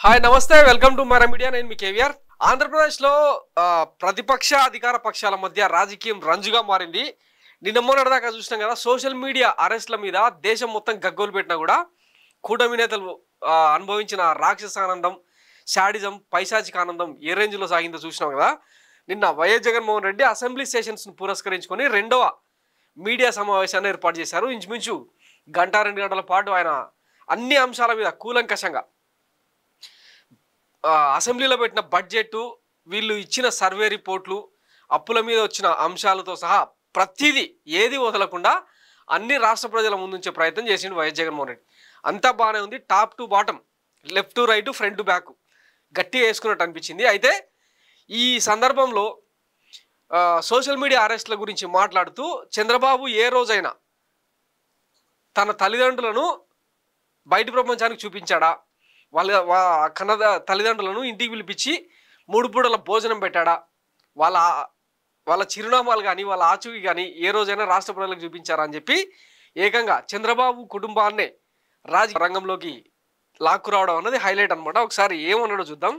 Hi నమస్తే welcome to Mara media నేను మీ కేవీఆర్ ఆంధ్రప్రదేశ్లో ప్రతిపక్ష అధికార పక్షాల మధ్య రాజకీయం రంజుగా మారింది నిన్న మొన్నటిదాకా చూసినాం కదా సోషల్ మీడియా అరెస్ట్ల మీద దేశం మొత్తం గగ్గోలు పెట్టినా కూడా కూటమి నేతలు అనుభవించిన రాక్షసానందం శాడిజం పైశాచిక ఆనందం ఏ రేంజ్లో సాగిందో చూసినాం కదా నిన్న వైఎస్ జగన్మోహన్ రెడ్డి అసెంబ్లీ సెషన్స్ను పురస్కరించుకొని రెండవ మీడియా సమావేశాన్ని ఏర్పాటు చేశారు ఇంచుమించు గంట 2 గంటల పాటు ఆయన అన్ని అంశాల మీద కూలంకషంగా అసెంబ్లీలో పెట్టిన బడ్జెట్ వీళ్ళు ఇచ్చిన సర్వే రిపోర్ట్లు అప్పుల మీద వచ్చిన అంశాలతో సహా ప్రతిదీ ఏది వదలకుండా అన్ని రాష్ట్ర ప్రజల ముందుంచే ప్రయత్నం చేసిండు వైఎస్ జగన్మోహన్ రెడ్డి అంతా బాగానే ఉంది top to bottom left to right front to back గట్టిగా వేసుకున్నట్టు అనిపించింది అయితే ఈ సందర్భంలో సోషల్ మీడియా అరెస్ట్ల గురించి మాట్లాడుతూ చంద్రబాబు ఏ రోజైనా తన తల్లిదండ్రులను బయట ప్రపంచానికి చూపించాడా కన్న తల్లిదండ్రులను ఇంటికి పిలిపించి 3 పూటల భోజనం పెట్టాడా వాళ్ళ చిరునామాలు కానీ వాళ్ళ ఆచూకీ కానీ ఏ రోజైనా రాష్ట్ర ప్రజలకు చూపించారా అని చెప్పి ఏకంగా చంద్రబాబు కుటుంబాన్నే రాజకీయ రంగంలోకి లాక్కురావడం అన్నది హైలైట్ అనమాట ఒకసారి ఏమన్నాడో చూద్దాం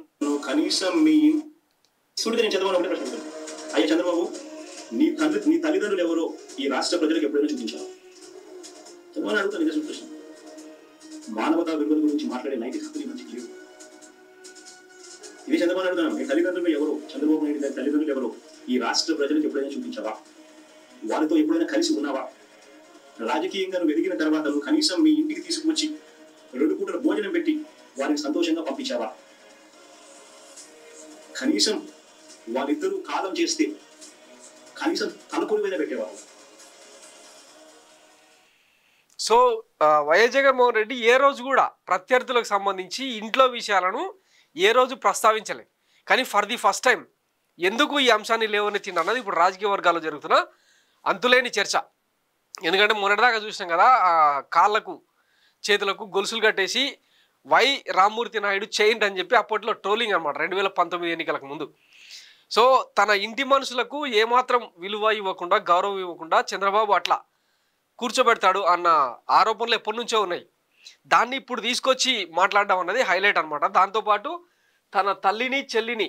కనీసం మీ చంద్రబాబు నీ తల్లిదండ్రులు ఎవరో ఈ రాష్ట్ర ప్రజలకు ఎప్పుడైనా చూపించారు చంద్రబాబు అడుగుతాను నిజం ప్రశ్న మానవతా విలువల గురించి మాట్లాడే నైతిక హక్కులు మంచికి లేవు ఇది చంద్రబాబు అడుగుతున్నాను మీ తల్లిదండ్రులు ఎవరో చంద్రబాబు నాయుడు తల్లిదండ్రులు ఎవరో ఈ రాష్ట్ర ప్రజలకు ఎప్పుడైనా చూపించావా వారితో ఎప్పుడైనా కలిసి ఉన్నావా రాజకీయంగా నువ్వు ఎదిగిన తర్వాత నువ్వు కనీసం మీ ఇంటికి తీసుకువచ్చి 2 పూటల భోజనం పెట్టి వారిని సంతోషంగా పంపించావా కనీసం వాళ్ళిద్దరూ కాలం చేస్తే కనీసం తలకొడి మీద పెట్టేవారు సో వైఎస్ జగన్మోహన్ రెడ్డి ఏ రోజు కూడా ప్రత్యర్థులకు సంబంధించి ఇంట్లో విషయాలను ఏ రోజు ప్రస్తావించలేదు కానీ ఫర్ ది ఫస్ట్ టైం ఎందుకు ఈ అంశాన్ని లేవనెత్తింది అన్నది ఇప్పుడు రాజకీయ వర్గాల్లో జరుగుతున్న అంతులేని చర్చ ఎందుకంటే మొన్నటిదాకా చూసినాం కదా కాళ్ళకు చేతులకు గొలుసులు కట్టేసి వై రామ్మూర్తి నాయుడు చేయండి అని చెప్పి అప్పట్లో ట్రోలింగ్ అనమాట 2019 ఎన్నికలకు ముందు సో తన ఇంటి మనుషులకు ఏమాత్రం విలువ ఇవ్వకుండా గౌరవం ఇవ్వకుండా చంద్రబాబు అట్లా కూర్చోబెడతాడు అన్న ఆరోపణలు ఎప్పటి నుంచో ఉన్నాయి దాన్ని ఇప్పుడు తీసుకొచ్చి మాట్లాడడం అన్నది హైలైట్ అనమాట దాంతోపాటు తన తల్లిని చెల్లిని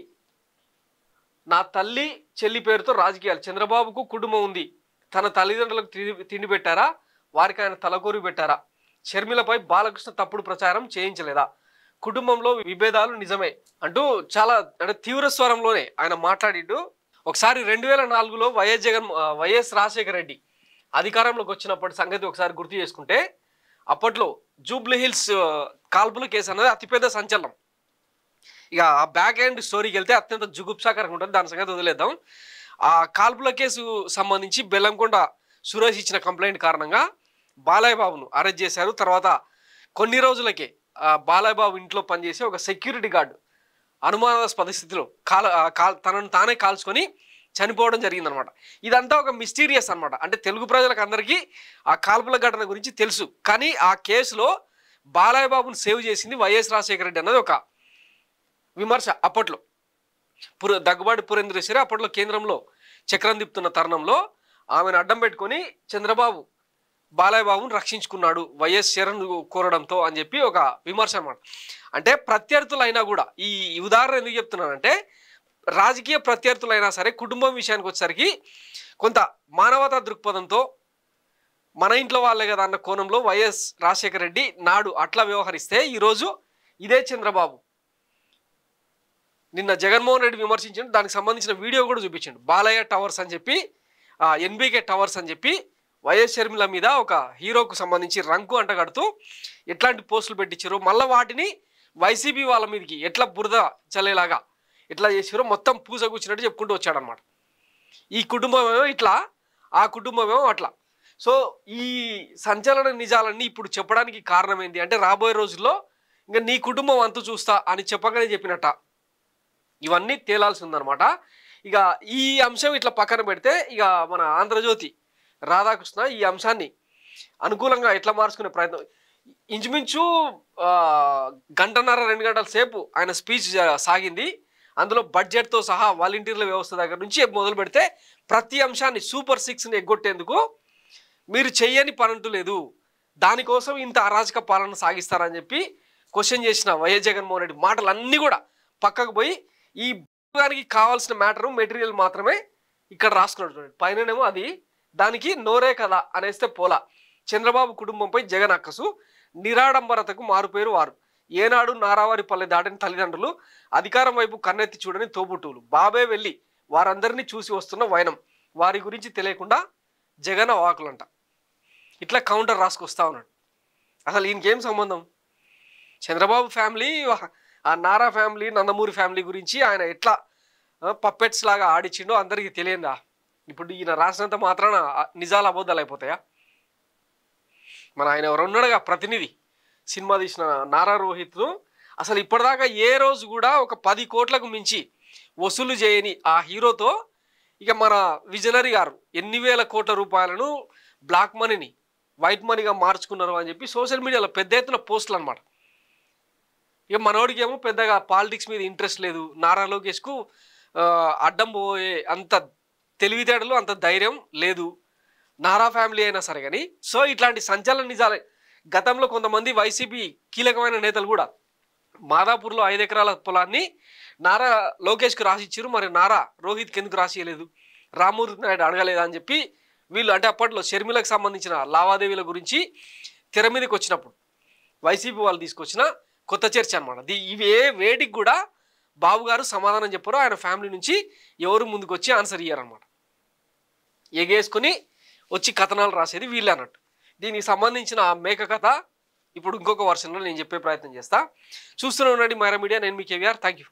నా తల్లి చెల్లి పేరుతో రాజకీయాలు చంద్రబాబుకు కుటుంబం ఉంది తన తల్లిదండ్రులకు తిండి పెట్టారా వారికి ఆయన తలకోరి పెట్టారా షర్మిలపై బాలకృష్ణ తప్పుడు ప్రచారం చేయించలేదా కుటుంబంలో విభేదాలు నిజమే అంటూ చాలా అంటే తీవ్ర స్వరంలోనే ఆయన మాట్లాడిండు ఒకసారి 2004లో వైఎస్ రాజశేఖర రెడ్డి అధికారంలోకి వచ్చినప్పటి సంగతి ఒకసారి గుర్తు చేసుకుంటే అప్పట్లో జూబ్లీ హిల్స్ కాల్పుల కేసు అన్నది అతిపెద్ద సంచలనం ఇక ఆ బ్యాక్ ఎండ్ స్టోరీకి వెళ్తే అత్యంత జుగుప్సాకరంగా ఉంటుంది దాని సంగతి వదిలేద్దాం ఆ కాల్పుల కేసు సంబంధించి బెల్లంకొండ సురేష్ ఇచ్చిన కంప్లైంట్ కారణంగా బాలయ్య బాబును అరెస్ట్ చేశారు తర్వాత కొన్ని రోజులకే బాలయ్య బాబు ఇంట్లో పనిచేసే ఒక సెక్యూరిటీ గార్డు అనుమానాస్పద స్థితిలో తనను తానే కాల్చుకొని చనిపోవడం జరిగిందనమాట ఇదంతా ఒక మిస్టీరియస్ అనమాట అంటే తెలుగు ప్రజలకు అందరికీ ఆ కాల్పుల ఘటన గురించి తెలుసు కానీ ఆ కేసులో బాలయ్య బాబుని సేవ్ చేసింది వైఎస్ రాజశేఖర రెడ్డి అన్నది ఒక విమర్శ అప్పట్లో దగ్గుబాటి పురేంద్రేశ్వరి అప్పట్లో కేంద్రంలో చక్రం తిప్పుతున్న తరుణంలో ఆమెను అడ్డం పెట్టుకొని చంద్రబాబు బాలయ్య బాబుని రక్షించుకున్నాడు వైఎస్ శరణ్ కోరడంతో అని చెప్పి ఒక విమర్శ అనమాట అంటే ప్రత్యర్థులైనా కూడా ఈ ఉదాహరణ ఎందుకు చెప్తున్నానంటే రాజకీయ ప్రత్యర్థులైనా సరే కుటుంబం విషయానికి వచ్చేసరికి కొంత మానవతా దృక్పథంతో మన ఇంట్లో వాళ్ళే కదా అన్న కోణంలో వైఎస్ రాజశేఖర రెడ్డి నాడు అట్లా వ్యవహరిస్తే ఈరోజు ఇదే చంద్రబాబు నిన్న జగన్మోహన్ రెడ్డి విమర్శించిండు దానికి సంబంధించిన వీడియో కూడా చూపించిండు బాలయ్య టవర్స్ అని చెప్పి ఎన్బీకే టవర్స్ అని చెప్పి వైఎస్ షర్మిల మీద ఒక హీరోకు సంబంధించి రంకు అంటగడుతూ ఎట్లాంటి పోస్టులు పెట్టించారు మళ్ళీ వాటిని వైసీపీ వాళ్ళ మీదకి ఎట్లా బురద చల్లేలాగా ఎట్లా చేసారో మొత్తం పూజ కూర్చున్నట్టు చెప్పుకుంటూ వచ్చాడనమాట ఈ కుటుంబమేమో ఇట్లా ఆ కుటుంబమేమో అట్లా సో ఈ సంచలన నిజాలన్నీ ఇప్పుడు చెప్పడానికి కారణం ఏంటి అంటే రాబోయే రోజుల్లో ఇంకా నీ కుటుంబం అంతు చూస్తా అని చెప్పగానే చెప్పినట్ట ఇవన్నీ తేలాల్సి ఉందన్నమాట ఇక ఈ అంశం ఇట్లా పక్కన పెడితే ఇక మన ఆంధ్రజ్యోతి రాధాకృష్ణ ఈ అంశాన్ని అనుకూలంగా ఎట్లా మార్చుకునే ప్రయత్నం ఇంచుమించు 1.5-2 గంటల సేపు ఆయన స్పీచ్ సాగింది అందులో బడ్జెట్తో సహా వాలంటీర్ల వ్యవస్థ దగ్గర నుంచి మొదలు పెడితే ప్రతి అంశాన్ని సూపర్ 6ని ఎగ్గొట్టేందుకు మీరు చెయ్యని పనంటూ లేదు దానికోసం ఇంత అరాజక పాలన సాగిస్తారని చెప్పి క్వశ్చన్ చేసిన వైఎస్ జగన్మోహన్ రెడ్డి మాటలన్నీ కూడా పక్కకు పోయి ఈ దానికి కావాల్సిన మ్యాటరు మెటీరియల్ మాత్రమే ఇక్కడ రాసుకున్నట్టు పైననేమో అది దానికి నోరే కదా అనేస్తే పోలా. చంద్రబాబు కుటుంబంపై జగన్ అక్కసు, నిరాడంబరతకు మారుపేరు వారు, ఏనాడు నారావారి పల్లె దాటని తల్లిదండ్రులు, అధికారం వైపు కన్నెత్తి చూడని తోబుట్టువులు, బాబే వెళ్ళి వారందరినీ చూసి వస్తున్న వైనం, వారి గురించి తెలియకుండా జగన్ అవాకులంట. ఇట్లా కౌంటర్ రాసుకొస్తా ఉన్నాడు. అసలు ఈయనకేం సంబంధం? చంద్రబాబు ఫ్యామిలీ, ఆ నారా ఫ్యామిలీ, నందమూరి ఫ్యామిలీ గురించి ఆయన ఎట్లా పప్పెట్స్ లాగా ఆడిచ్చిండో అందరికీ తెలియదా? ఇప్పుడు ఈయన రాసినంత మాత్రాన నిజాలు అబద్ధాలు అయిపోతాయా? మన ఆయన ఎవరు ఉన్నాడుగా ప్రతినిధి, సినిమా తీసిన నారా రోహిత్ను అసలు ఇప్పటిదాకా ఏ రోజు కూడా ఒక 10 కోట్లకు మించి వసూలు చేయని ఆ హీరోతో ఇక మన విజనరీ గారు ఎన్ని వేల కోట్ల రూపాయలను బ్లాక్ మనీని వైట్ మనీగా మార్చుకున్నారు అని చెప్పి సోషల్ మీడియాలో పెద్ద ఎత్తున పోస్టులు అనమాట. ఇక మనోడికి ఏమో పెద్దగా పాలిటిక్స్ మీద ఇంట్రెస్ట్ లేదు, నారా లోకేష్కు అడ్డం పోయే అంత తెలివితేటలు అంత ధైర్యం లేదు, నారా ఫ్యామిలీ అయినా సరే. కానీ సో ఇట్లాంటి సంచలన నిజాలే. గతంలో కొంతమంది వైసీపీ కీలకమైన నేతలు కూడా మాదాపూర్లో 5 ఎకరాల పొలాన్ని నారా లోకేష్కి రాసిచ్చారు, మరి నారా రోహిత్కి ఎందుకు రాసియలేదు, రామ్మూర్తి నాయుడు అడగలేదా అని చెప్పి వీళ్ళు అంటే అప్పట్లో షర్మిలకు సంబంధించిన లావాదేవీల గురించి తెర మీదకి వచ్చినప్పుడు వైసీపీ వాళ్ళు తీసుకొచ్చిన కొత్త చర్చ అనమాట. ఇవే వేటికి కూడా బాబు గారు సమాధానం చెప్పారు. ఆయన ఫ్యామిలీ నుంచి ఎవరు ముందుకు వచ్చి ఆన్సర్ ఇయ్యారనమాట. ఎగేసుకుని వచ్చి కథనాలు రాసేది వీళ్ళే అన్నట్టు. దీనికి సంబంధించిన ఆ మేక కథ ఇప్పుడు ఇంకొక వర్షన్లో నేను చెప్పే ప్రయత్నం చేస్తా. చూస్తూనే ఉండండి మైరా మీడియా. నేను మీ కేవీఆర్. Thank you.